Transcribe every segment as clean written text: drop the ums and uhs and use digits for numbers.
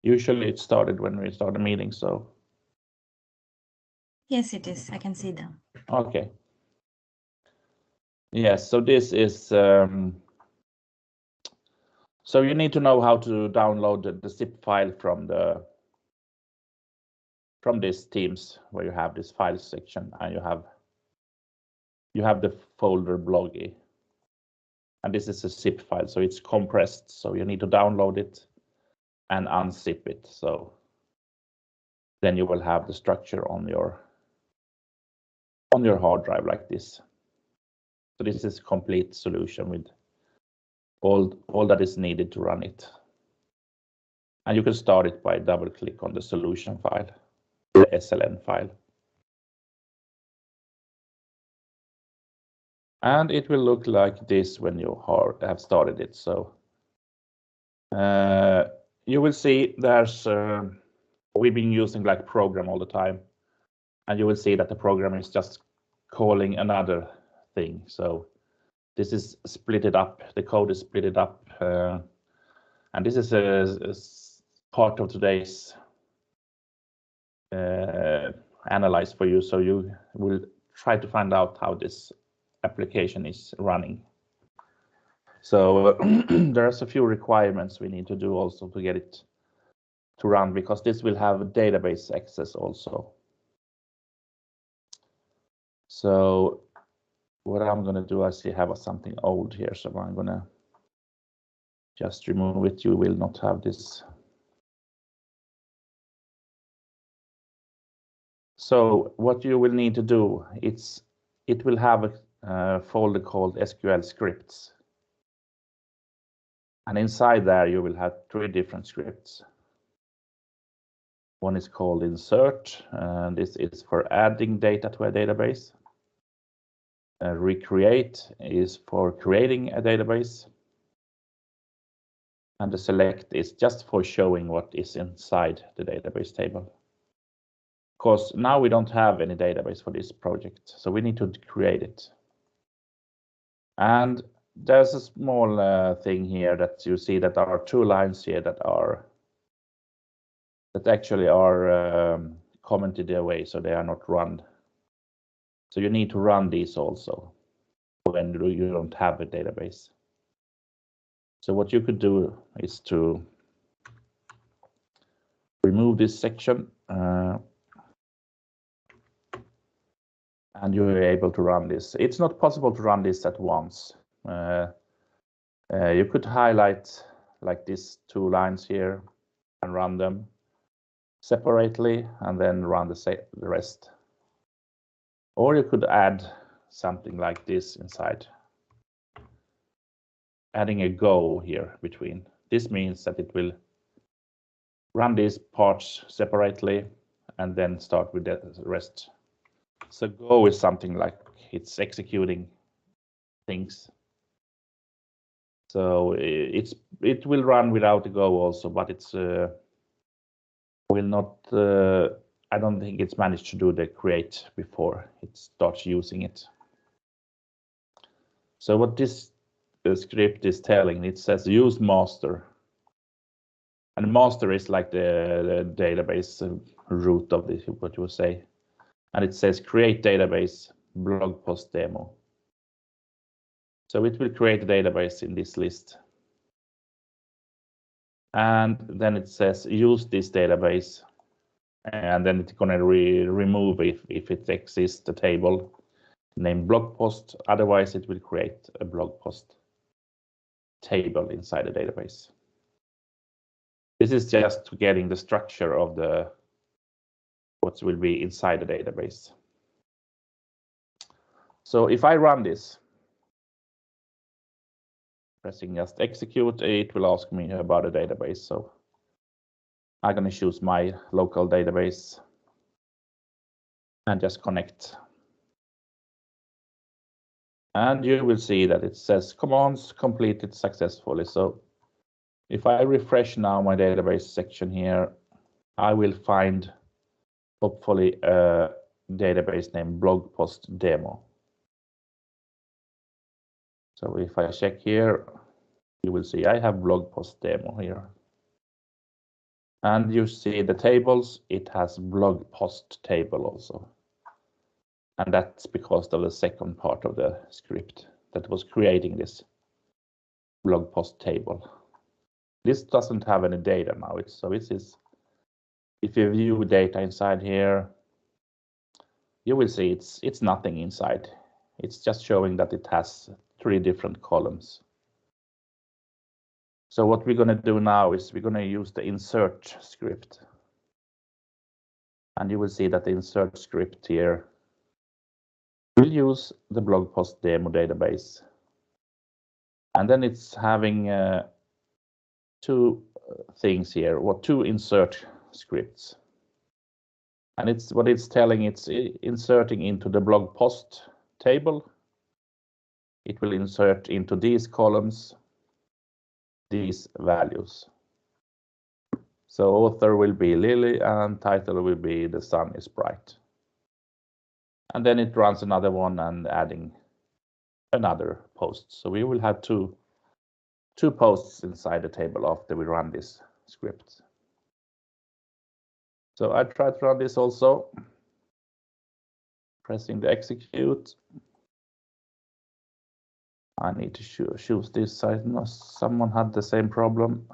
Usually it started when we start a meeting, so. Yes, it is. I can see them. Okay. Yes, so this is, so you need to know how to download the zip file from this Teams, where you have this file section, and you have the folder bloggy. And this is a zip file, so it's compressed, so you need to download it and unzip it. So then you will have the structure on your hard drive like this. So this is a complete solution with all that is needed to run it. And you can start it by double click on the solution file, the SLN file. And it will look like this when you have started it. So you will see there's, we've been using like program all the time. And you will see that the program is just calling another thing. So this is split it up. The code is split it up. And this is a part of today's analyze for you. So you will try to find out how this application is running. So there's a few requirements we need to do also to get it to run, because this will have database access also. So what I'm going to do, I see I have something old here, so I'm going to just remove it. You will not have this. So what you will need to do, it will have a folder called SQL scripts. And inside there, you will have 3 different scripts. One is called insert, and this is for adding data to a database. Recreate is for creating a database. And the select is just for showing what is inside the database table. Because now we don't have any database for this project, so we need to create it. And there's a small thing here that you see that there are 2 lines here that actually are commented away, so they are not run. So you need to run these also when you don't have a database. So what you could do is to remove this section, and you are able to run this. It's not possible to run this at once. You could highlight like these 2 lines here and run them separately, and then run the rest. Or you could add something like this inside, adding a go here between. This means that it will run these parts separately and then start with the rest. So go is something like it's executing things. So it will run without a go also, but it's will not. I don't think it's managed to do the create before it starts using it. So what this script is telling, it says use master, and master is like the database root of this, what you would say, and it says create database blog post demo. So it will create a database in this list. And then it says use this database, and then it's going to remove if it exists a table named blog post. Otherwise, it will create a blog post table inside the database. This is just getting the structure of what will be inside the database. So if I run this, pressing just execute, it will ask me about a database. So I'm going to choose my local database and just connect. And you will see that it says commands completed successfully. So if I refresh now my database section here, I will find hopefully a database named blog post demo. So if I check here, you will see I have blog post demo here. And you see the tables, it has blog post table also. And that's because of the second part of the script that was creating this blog post table. This doesn't have any data now. If you view data inside here, you will see it's nothing inside. It's just showing that it has 3 different columns. So what we're going to do now is we're going to use the insert script. And you will see that the insert script here will use the blog post demo database. And then it's having 2 things here, or 2 insert scripts. And what it's telling, it's inserting into the blog post table. It will insert into these columns these values. So author will be Lily and title will be The Sun is Bright. And then it runs another one and adding another post. So we will have two posts inside the table after we run this script. So I try to run this also, pressing the execute. I need to choose this side. No, someone had the same problem.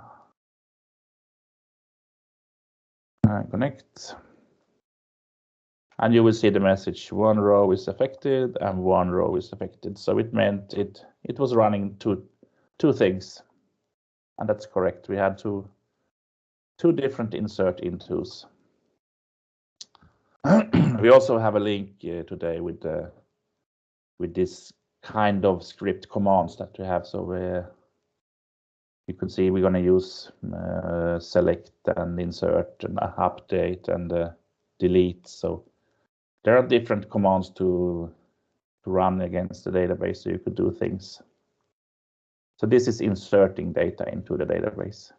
Connect. And you will see the message, 1 row is affected and 1 row is affected. So it meant it was running two things. And that's correct. We had two different insert intos. We also have a link today with this kind of script commands that we have. So you can see we're going to use select and insert and update and delete. So there are different commands to run against the database, so you could do things. So this is inserting data into the database.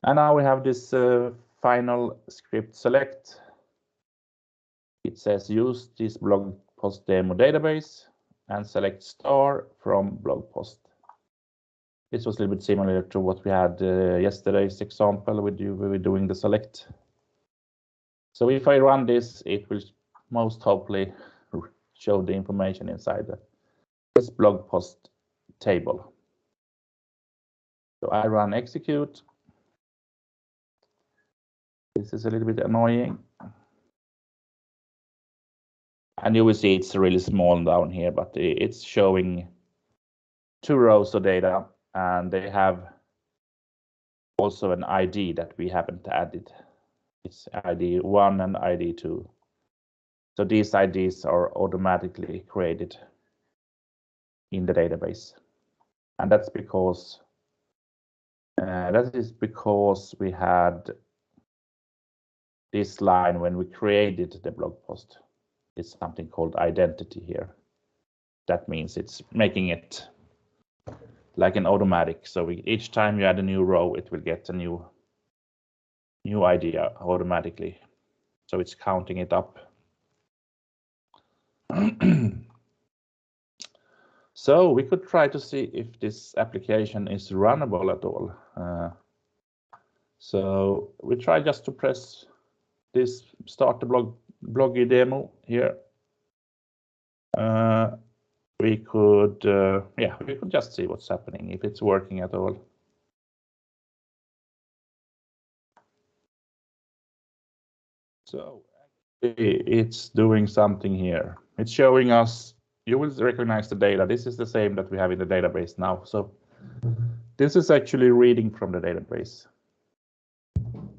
And now we have this final script select. It says use this blog post demo database and select star from blog post. This was a little bit similar to what we had yesterday's example with we were doing the select. So if I run this, it will most hopefully show the information inside this blog post table. So I run execute. This is a little bit annoying. And you will see it's really small down here, but it's showing 2 rows of data, and they have also an ID that we haven't added. It's ID 1 and ID 2. So these IDs are automatically created in the database. And that's because we had this line when we created the blog post. It's something called identity here. That means it's making it like an automatic. So each time you add a new row, it will get a new ID automatically. So it's counting it up. So we could try to see if this application is runnable at all. So we try just to press this start the bloggy demo here. We could just see what's happening, if it's working at all. So it's doing something here. It's showing us, you will recognize the data. This is the same that we have in the database now. So this is actually reading from the database.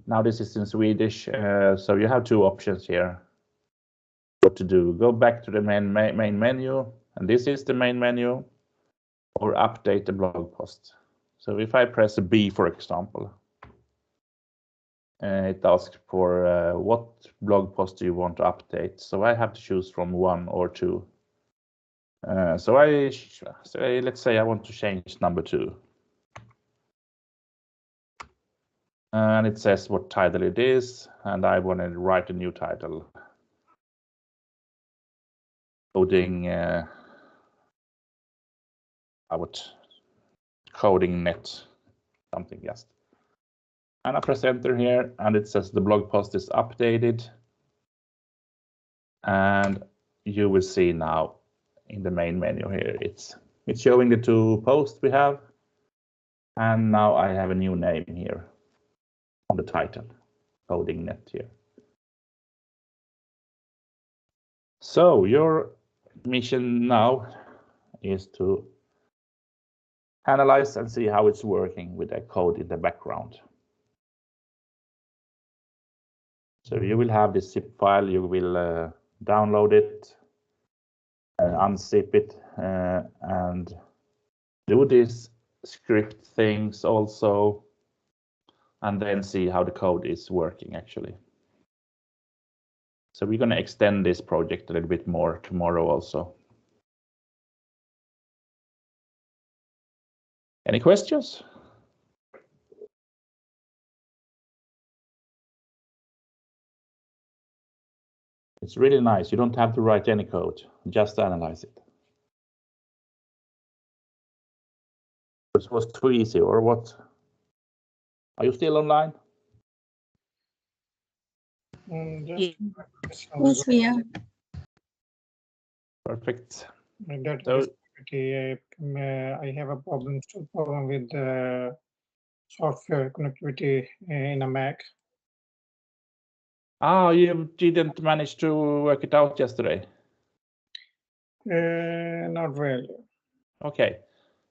Now this is in Swedish, so you have 2 options here. What to do? Go back to the main menu, and this is the main menu, or update the blog post. So if I press B, for example, it asks for what blog post do you want to update. So I have to choose from 1 or 2. So let's say I want to change number 2. And it says what title it is, and I want to write a new title. Coding coding net, something just. And I press enter here, and it says the blog post is updated. And you will see now in the main menu here, it's showing the 2 posts we have. And now I have a new name here on the title, CodingNet here. So your mission now is to analyze and see how it's working with the code in the background. So you will have this zip file, you will download it, unzip it, and do these script things also, and then see how the code is working actually. So we're going to extend this project a little bit more tomorrow also. Any questions? It's really nice. You don't have to write any code, just analyze it. This was too easy, or what? Are you still online? Yes, we are. Perfect. So, I have a problem with software connectivity in a Mac. Ah, you didn't manage to work it out yesterday? Not really. Okay.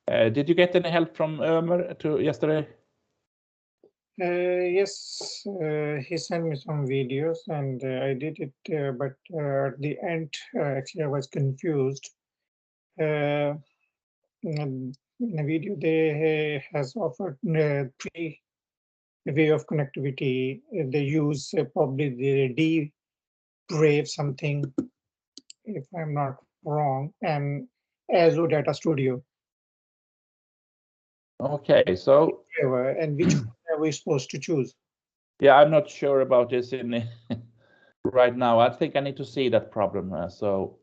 Did you get any help from Ömer yesterday? Yes, he sent me some videos and I did it, but at the end, actually, I was confused. In the video, they has offered 3 way of connectivity. They use probably the D-Brave something, if I'm not wrong, and Azure Data Studio. Okay, so And which one are we supposed to choose? yeah, I'm not sure about this in right now. I think I need to see that problem. So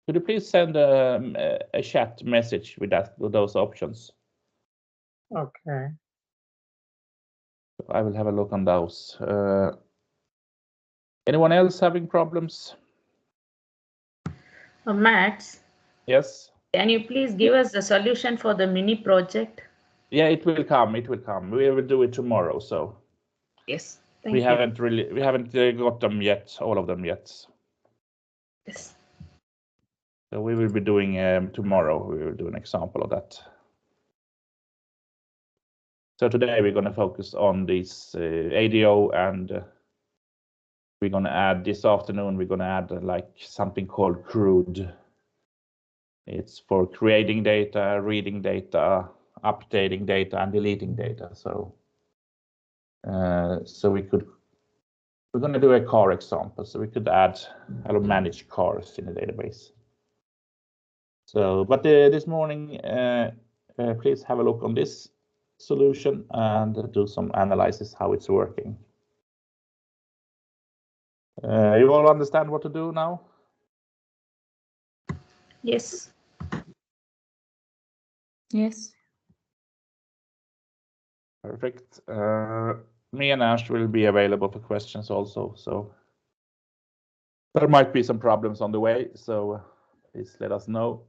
could you please send a chat message with those options? Okay. I will have a look on those. Anyone else having problems? Max, Yes. can you please give us the solution for the mini project? Yeah, it will come. It will come. We will do it tomorrow. So Yes, we thank you. haven't got them yet, all of them yet. Yes. So we will be doing tomorrow. We will do an example of that. So today we're going to focus on this ADO, and we're going to add this afternoon. We're going to add like something called CRUD. It's for creating data, reading data, updating data, and deleting data. So we're going to do a car example. So we could add how to manage cars in a database. So, but this morning, please have a look on this solution and do some analysis how it's working. You all understand what to do now? Yes. Yes. Perfect. Me and Ash will be available for questions also. So there might be some problems on the way. So please let us know.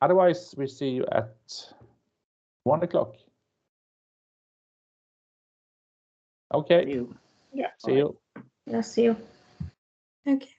Otherwise, we see you at 1 o'clock. Okay. See you. Yeah. See you. Yeah, see you. Okay.